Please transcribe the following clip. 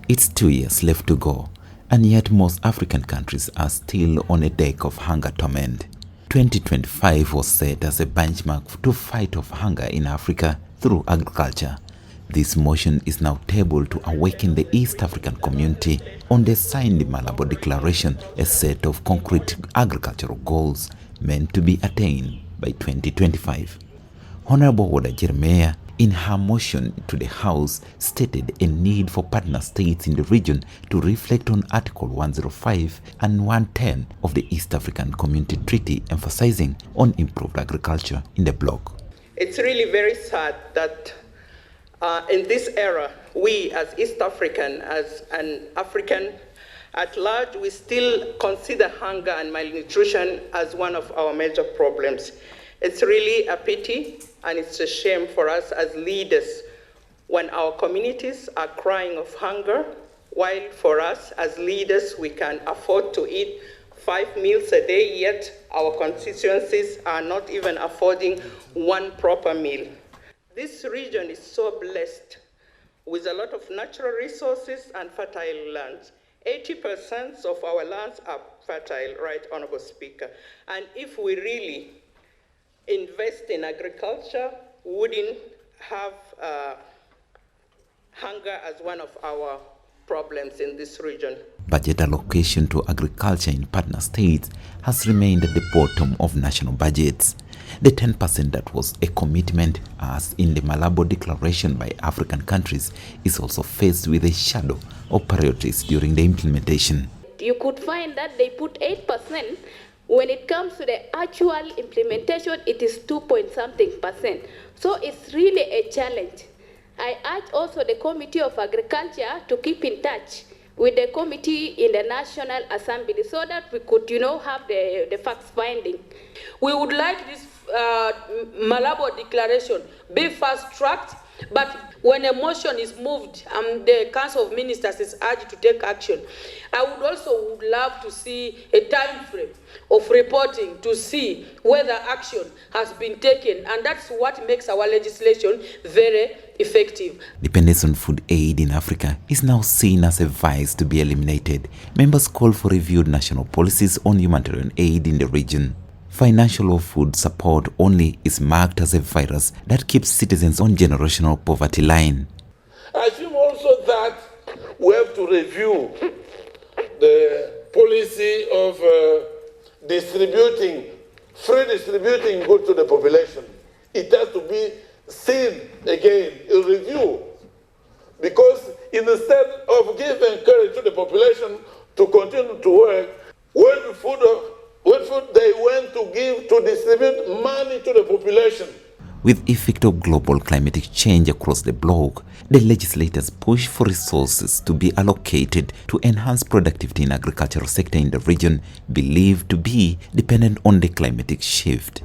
It's 2 years left to go, and yet most African countries are still on a deck of hunger torment. 2025 was set as a benchmark to fight off hunger in Africa through agriculture. This motion is now tabled to awaken the East African community on the signed Malabo Declaration, a set of concrete agricultural goals meant to be attained by 2025. Honorable Woda Jeremiah, in her motion to the House, stated a need for partner states in the region to reflect on Article 105 and 110 of the East African Community Treaty, emphasizing on improved agriculture in the bloc. It's really very sad that in this era, we as East African, as an African at large, we still consider hunger and malnutrition as one of our major problems. It's really a pity and it's a shame for us as leaders when our communities are crying of hunger, while for us as leaders we can afford to eat 5 meals a day, yet our constituencies are not even affording one proper meal. This region is so blessed with a lot of natural resources and fertile lands. 80% of our lands are fertile, right, Honorable Speaker. And if we really invest in agriculture, we wouldn't have hunger as one of our problems in this region. Budget allocation to agriculture in partner states has remained at the bottom of national budgets. The 10% that was a commitment, as in the Malabo Declaration by African countries, is also faced with a shadow of priorities during the implementation. You could find that they put 8%. When it comes to the actual implementation, it is 2-point-something%. So it's really a challenge. I urge also the Committee of Agriculture to keep in touch with the committee in the National Assembly so that we could, have the facts finding. We would like this Malabo Declaration be fast-tracked, but when a motion is moved and the Council of Ministers is urged to take action, I would also love to see a time frame of reporting to see whether action has been taken, and that's what makes our legislation very effective. Dependence on food aid in Africa is now seen as a vice to be eliminated. Members call for reviewed national policies on humanitarian aid in the region. Financial or food support only is marked as a virus that keeps citizens on generational poverty line. I assume also that we have to review the policy of free distributing goods to the population. It has to be seen again in review, because instead of giving courage to the population to continue to work, when food they went to give to distribute money to the population. With effect of global climatic change across the bloc, the legislators push for resources to be allocated to enhance productivity in agricultural sector in the region believed to be dependent on the climatic shift.